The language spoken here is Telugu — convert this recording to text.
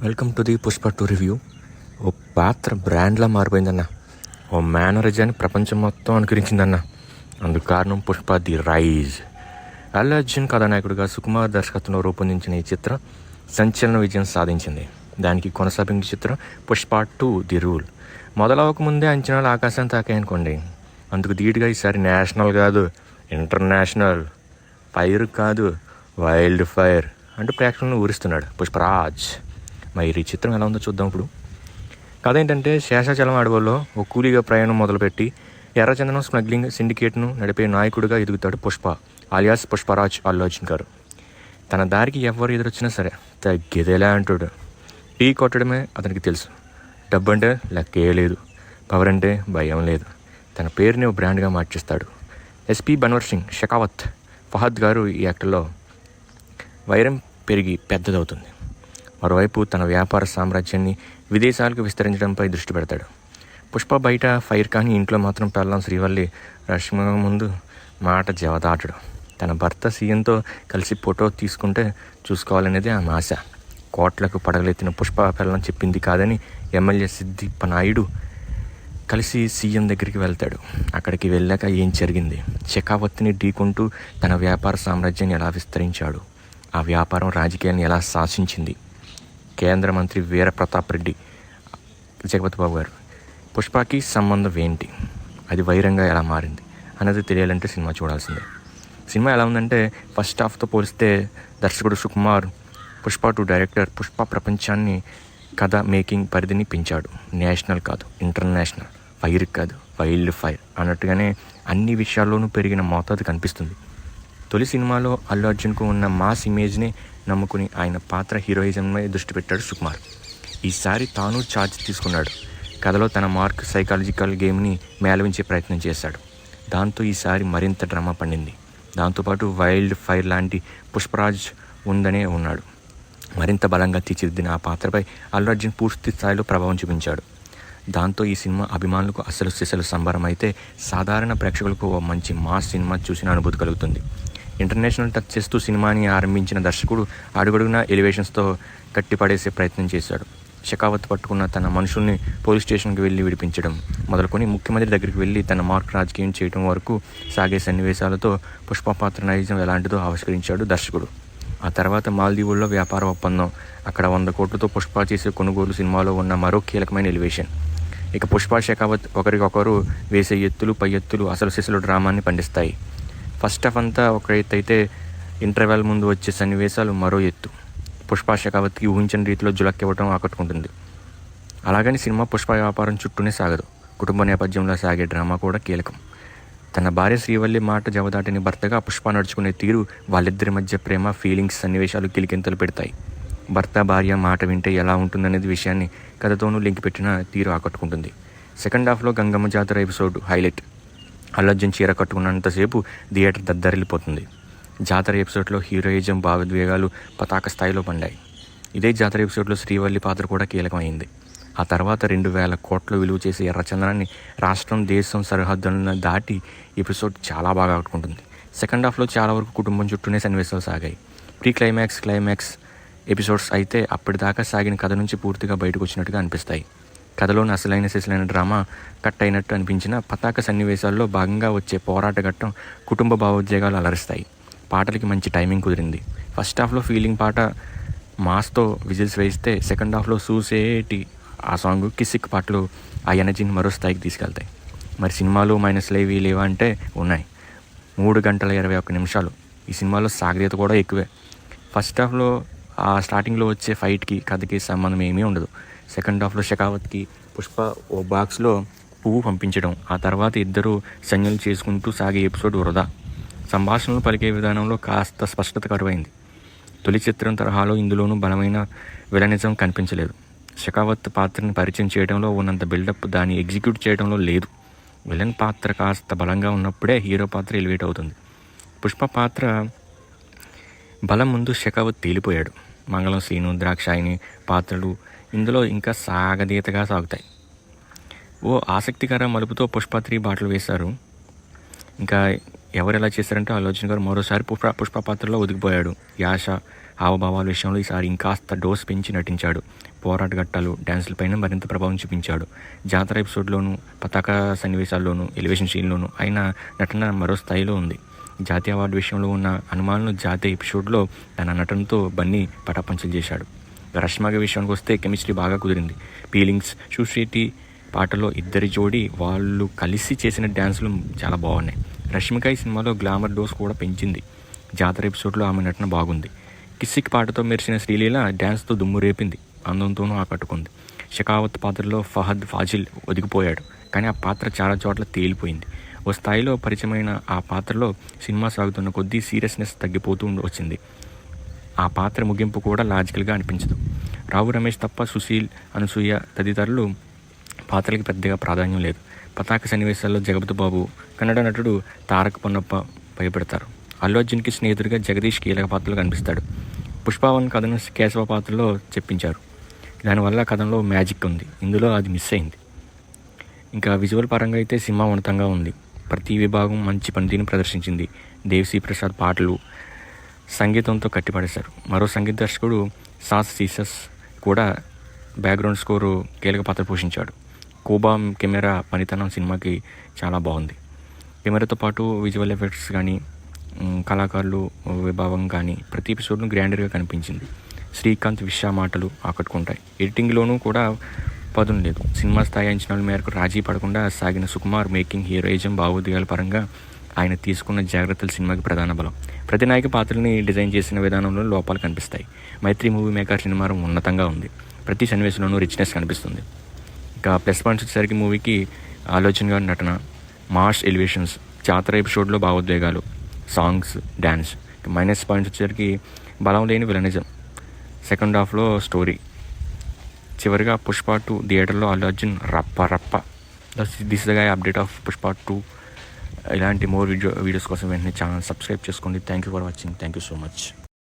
Welcome to the Pushpa 2 review. ఓ పాత్ర బ్రాండ్లా మారిపోయిందన్న. ఓ మేనరిజాన్ని ప్రపంచం మొత్తం అనుకరించిందన్న. అందుకు కారణం పుష్ప ది రైజ్. అల్లు అర్జున్ కథానాయకుడిగా సుకుమార్ దర్శకత్వంలో రూపొందించిన ఈ చిత్రం సంచలన విజయం సాధించింది. దానికి కొనసాగింపు చిత్రం పుష్ప 2 ది రూల్. మొదలవకముందే అంచనాలు ఆకాశం తాకాయనుకోండి. అందుకు ధీటుగా ఈసారి నేషనల్ కాదు, ఇంటర్నేషనల్, ఫైర్ కాదు, వైల్డ్ ఫైర్ అంటూ ప్రేక్షకులను ఊరిస్తున్నాడు పుష్పరాజ్. మరి ఈ చిత్రం ఎలా ఉందో చూద్దాం. ఇప్పుడు కథ ఏంటంటే, శేషాచలం అడవుల్లో ఓ కూలీగా ప్రయాణం మొదలుపెట్టి ఎర్రచందనం స్మగ్లింగ్ సిండికేట్ను నడిపే నాయకుడిగా ఎదుగుతాడు పుష్ప, ఆలియాస్ పుష్పరాజ్ అల్లు అర్జున్ గారు. తన దారికి ఎవరు ఎదురొచ్చినా సరే తగ్గేదేలా అంటాడు. టీ కొట్టడమే అతనికి తెలుసు. డబ్బు అంటే లెక్కే లేదు, పవర్ అంటే భయం లేదు. తన పేరుని ఓ బ్రాండ్గా మార్చేస్తాడు. ఎస్పీ బన్వర్ సింగ్ షెకావత్ ఫహద్ గారు ఈ యాక్టర్లో వైరం పెరిగి పెద్దదవుతుంది. మరోవైపు తన వ్యాపార సామ్రాజ్యాన్ని విదేశాలకు విస్తరించడంపై దృష్టి పెడతాడు. పుష్ప బయట ఫైర్, కానీ ఇంట్లో మాత్రం పెళ్ళాం శ్రీవల్లి రష్మ ముందు మాట జవదాటడు. తన భర్త సీఎంతో కలిసి ఫోటో తీసుకుంటే చూసుకోవాలనేది ఆమె ఆశ. కోట్లకు పడగలెత్తిన పుష్ప పెళ్ళం చెప్పింది కాదని ఎమ్మెల్యే సిద్దిప్ప నాయుడు కలిసి సీఎం దగ్గరికి వెళ్తాడు. అక్కడికి వెళ్ళాక ఏం జరిగింది, షెకావత్ని ఢీకొంటూ తన వ్యాపార సామ్రాజ్యాన్ని ఎలా విస్తరించాడు, ఆ వ్యాపారం రాజకీయాన్ని ఎలా శాసించింది, కేంద్ర మంత్రి వీర ప్రతాప్ రెడ్డి జగపతి బాబు గారు పుష్పకి సంబంధం ఏంటి, అది వైరంగా ఎలా మారింది అన్నది తెలియాలంటే సినిమా చూడాల్సిందే. సినిమా ఎలా ఉందంటే, ఫస్ట్ హాఫ్తో పోలిస్తే దర్శకుడు సుకుమార్, పుష్ప 2 డైరెక్టర్ పుష్ప ప్రపంచాన్ని, కథ మేకింగ్ పరిధిని పెంచాడు. నేషనల్ కాదు, ఇంటర్నేషనల్, ఫైర్ కాదు, వైల్డ్ ఫైర్ అన్నట్టుగానే అన్ని విషయాల్లోనూ పెరిగిన మోతాదు కనిపిస్తుంది. తొలి సినిమాలో అల్లు అర్జున్కు ఉన్న మాస్ ఇమేజ్ని నమ్ముకుని ఆయన పాత్ర హీరోయిజంపై దృష్టి పెట్టాడు సుకుమార్. ఈసారి తాను ఛార్జ్ తీసుకున్నాడు. కథలో తన మార్క్, సైకాలజికల్ గేమ్ని మేళవించే ప్రయత్నం చేశాడు. దాంతో ఈసారి మరింత డ్రామా పండింది. దాంతోపాటు వైల్డ్ ఫైర్ లాంటి పుష్పరాజ్ ఉందనే ఉన్నాడు. మరింత బలంగా తీర్చిదిద్దిన ఆ పాత్రపై అల్లు అర్జున్ పూర్తి స్థాయిలో ప్రభావం చూపించాడు. దాంతో ఈ సినిమా అభిమానులకు అసలు సిసలు సంబరం అయితే, సాధారణ ప్రేక్షకులకు ఓ మంచి మాస్ సినిమా చూసిన అనుభూతి కలుగుతుంది. ఇంటర్నేషనల్ టచ్ చేస్తూ సినిమాని ఆరంభించిన దర్శకుడు అడుగడుగునా ఎలివేషన్స్తో కట్టిపడేసే ప్రయత్నం చేశాడు. షెకావత్ పట్టుకున్న తన మనుషుల్ని పోలీస్ స్టేషన్కి వెళ్ళి విడిపించడం మొదలుకొని ముఖ్యమంత్రి దగ్గరికి వెళ్ళి తన మార్క్ రాజకీయం చేయడం వరకు సాగే సన్నివేశాలతో పుష్ప పాత్ర నైజం ఎలాంటిదో ఆవిష్కరించాడు దర్శకుడు. ఆ తర్వాత మాల్దీవుల్లో వ్యాపార ఒప్పందం, అక్కడ 100 కోట్లతో పుష్ప చేసే కొనుగోలు సినిమాలో ఉన్న మరో కీలకమైన ఎలివేషన్. ఇక పుష్ప, షెకావత్ ఒకరికొకరు వేసే ఎత్తులు పై ఎత్తులు అసలు సిసలు డ్రామాని పండిస్తాయి. ఫస్ట్ హాఫ్ అంతా ఒక ఎత్తు అయితే, ఇంటర్వెల్ ముందు వచ్చే సన్నివేశాలు మరో ఎత్తు. పుష్ప షెకావత్కి ఊహించిన రీతిలో జులక్కివ్వడం ఆకట్టుకుంటుంది. అలాగని సినిమా పుష్ప వ్యాపారం చుట్టూనే సాగదు. కుటుంబ నేపథ్యంలో సాగే డ్రామా కూడా కీలకం. తన భార్య శ్రీవల్లి మాట జవదాటిని భర్తగా పుష్ప నడుచుకునే తీరు, వాళ్ళిద్దరి మధ్య ప్రేమ, ఫీలింగ్స్, సన్నివేశాలు కిలికింతలు పెడతాయి. భర్త భార్య మాట వింటే ఎలా ఉంటుందనేది విషయాన్ని కథతోనూ లింక్ పెట్టిన తీరు ఆకట్టుకుంటుంది. సెకండ్ హాఫ్లో గంగమ్మ జాతర ఎపిసోడ్ హైలైట్. అల్లు అర్జున్ చీర కట్టుకున్నంతసేపు థియేటర్ దద్దరిల్లిపోతుంది. జాతర ఎపిసోడ్లో హీరోయిజం, భావోద్వేగాలు పతాక స్థాయిలో పండాయి. ఇదే జాతర ఎపిసోడ్లో శ్రీవల్లి పాత్ర కూడా కీలకమైంది. ఆ తర్వాత 2000 కోట్ల విలువ చేసే ఎర్రచందనాన్ని రాష్ట్రం, దేశం సరిహద్దులను దాటి ఎపిసోడ్ చాలా బాగా ఆకట్టుకుంటుంది. సెకండ్ హాఫ్లో చాలా వరకు కుటుంబం చుట్టూనే సన్నివేశాలు సాగాయి. క్లైమాక్స్ ఎపిసోడ్స్ అయితే అప్పటిదాకా సాగిన కథ నుంచి పూర్తిగా బయటకు వచ్చినట్టుగా అనిపిస్తాయి. కథలోని అసలైన సిసలైన డ్రామా కట్ అయినట్టు అనిపించిన పతాక సన్నివేశాల్లో భాగంగా వచ్చే పోరాట ఘట్టం, కుటుంబ భావోద్వేగాలు అలరిస్తాయి. పాటలకి మంచి టైమింగ్ కుదిరింది. ఫస్ట్ హాఫ్లో ఫీలింగ్ పాట మాస్తో విజిల్స్ వేయిస్తే, సెకండ్ హాఫ్లో సూసేటి ఆ సాంగ్, కిసిక్ పాటలు ఆ ఎనర్జీని మరో స్థాయికి తీసుకెళ్తాయి. మరి సినిమాలో మైనస్లు ఏవి లేవా అంటే ఉన్నాయి. 3 గంటల 21 నిమిషాలు. ఈ సినిమాలో సాగదీత కూడా ఎక్కువే. ఫస్ట్ హాఫ్లో ఆ స్టార్టింగ్లో వచ్చే ఫైట్కి, కథకి సంబంధం ఏమీ ఉండదు. సెకండ్ హాఫ్లో షెకావత్కి పుష్ప ఓ బాక్స్లో పువ్వు పంపించడం, ఆ తర్వాత ఇద్దరు సంజ్ఞలు చేసుకుంటూ సాగే ఎపిసోడ్ వృధా. సంభాషణలు పలికే విధానంలో కాస్త స్పష్టత కరువైంది. తొలి చిత్రం తరహాలో ఇందులోనూ బలమైన విలనిజం కనిపించలేదు. షెకావత్ పాత్రని పరిచయం చేయడంలో ఉన్నంత బిల్డప్ దాన్ని ఎగ్జిక్యూట్ చేయడంలో లేదు. విలన్ పాత్ర కాస్త బలంగా ఉన్నప్పుడే హీరో పాత్ర ఎలివేట్ అవుతుంది. పుష్ప పాత్ర బలం ముందు షెకావత్ తేలిపోయాడు. మంగళం శ్రీను, ద్రాక్షాయిని పాత్రలు ఇందులో ఇంకా సాగదీతగా సాగుతాయి. ఓ ఆసక్తికర మలుపుతో పుష్ప 3 బాటలు వేశారు. ఇంకా ఎవరు ఎలా చేశారంటే, అల్లు అర్జున్ గారు మరోసారి పుష్ప పాత్రలో ఒదిగిపోయాడు. యాష, హావభావాల విషయంలో ఈసారి ఇంకాస్త డోస్ పెంచి నటించాడు. పోరాట ఘట్టాలు, డ్యాన్సులపైన మరింత ప్రభావం చూపించాడు. జాతర ఎపిసోడ్లోనూ, పతాక సన్నివేశాల్లోనూ, ఎలివేషన్ సీన్లోనూ ఆయన నటన మరో స్థాయిలో ఉంది. జాతీయ అవార్డు విషయంలో ఉన్న అనుమానాలను జాతీయ ఎపిసోడ్లో తన నటనతో బన్నీ పటాపంచలు చేశాడు. రష్మిక విషయానికి వస్తే కెమిస్ట్రీ బాగా కుదిరింది. ఫీలింగ్స్, సుశ్రీటి పాటలో ఇద్దరి జోడి వాళ్ళు కలిసి చేసిన డ్యాన్సులు చాలా బాగున్నాయి. రష్మిక ఈ సినిమాలో గ్లామర్ డోస్ కూడా పెంచింది. జాతర ఎపిసోడ్లో ఆమె నటన బాగుంది. కిసిక్ పాటతో మెరిసిన శ్రీలీల డ్యాన్స్తో దుమ్ము రేపింది, అందంతోనూ ఆకట్టుకుంది. షకావత్ పాత్రలో ఫహద్ ఫాజిల్ ఒదిగిపోయాడు, కానీ ఆ పాత్ర చాలా చోట్ల తేలిపోయింది. ఓ స్థాయిలో పరిచయమైన ఆ పాత్రలో సినిమా సాగుతున్న కొద్దీ సీరియస్నెస్ తగ్గిపోతూ వచ్చింది. ఆ పాత్ర ముగింపు కూడా లాజికల్గా అనిపించదు. రావు రమేష్ తప్ప సుశీల్, అనసూయ తదితరులు పాత్రలకి పెద్దగా ప్రాధాన్యం లేదు. పతాక సన్నివేశాల్లో జగపతి బాబు, కన్నడ నటుడు తారక పొన్నప్ప భయపెడతారు. అల్లు అర్జున్కి స్నేహితుడిగా జగదీష్ కీలక పాత్రలో కనిపిస్తాడు. పుష్పవన్ కథను కేశవ పాత్రలో చెప్పించారు. దానివల్ల కథలో మ్యాజిక్ ఉంది, ఇందులో అది మిస్ అయింది. ఇంకా విజువల్ పరంగా అయితే సినిమా ఉన్నతంగా ఉంది. ప్రతి విభాగం మంచి పనితీరును ప్రదర్శించింది. దేవిశ్రీ ప్రసాద్ పాటలు, సంగీతంతో కట్టిపడేశారు. మరో సంగీత దర్శకుడు సాస్ సీసస్ కూడా బ్యాక్గ్రౌండ్ స్కోరు కీలక పాత్ర పోషించాడు. కోబా కెమెరా పనితనం సినిమాకి చాలా బాగుంది. కెమెరాతో పాటు విజువల్ ఎఫెక్ట్స్ కానీ, కళాకారులు విభాగం కానీ ప్రతి ఎపిసోడ్ను గ్రాండర్గా కనిపించింది. శ్రీకాంత్ విషా మాటలు ఆకట్టుకుంటాయి. ఎడిటింగ్లోనూ కూడా పదును లేదు. సినిమా స్థాయి అంచనాల మేరకు రాజీ పడకుండా సాగిన సుకుమార్ మేకింగ్, హీరోయిజం, భావోద్వేగాల పరంగా ఆయన తీసుకున్న జాగ్రత్తలు సినిమాకి ప్రధాన బలం. ప్రతి నాయక పాత్రని డిజైన్ చేసిన విధానంలో లోపాలు కనిపిస్తాయి. మైత్రి మూవీ మేకర్ సినిమా ఉన్నతంగా ఉంది. ప్రతి సన్నివేశంలోనూ రిచ్నెస్ కనిపిస్తుంది. ఇక ప్లస్ పాయింట్స్ వచ్చేసరికి మూవీకి ఆలోచనగా నటన, మాస్ ఎలివేషన్స్, జాతర ఎపిసోడ్లో భావోద్వేగాలు, సాంగ్స్, డ్యాన్స్. మైనస్ పాయింట్స్ వచ్చేసరికి బలం లేని విలనిజం, సెకండ్ హాఫ్లో స్టోరీ. చివరిగా పుష్ప 2 థియేటర్లో అల్లు అర్జున్ రప్ప. This the guy update of Pushpa 2. ఇలాంటి మోర్ వీడియోస్ కోసం వెంటనే ఛానల్ సబ్స్క్రైబ్ చేసుకోండి. Thank you for watching. Thank you so much.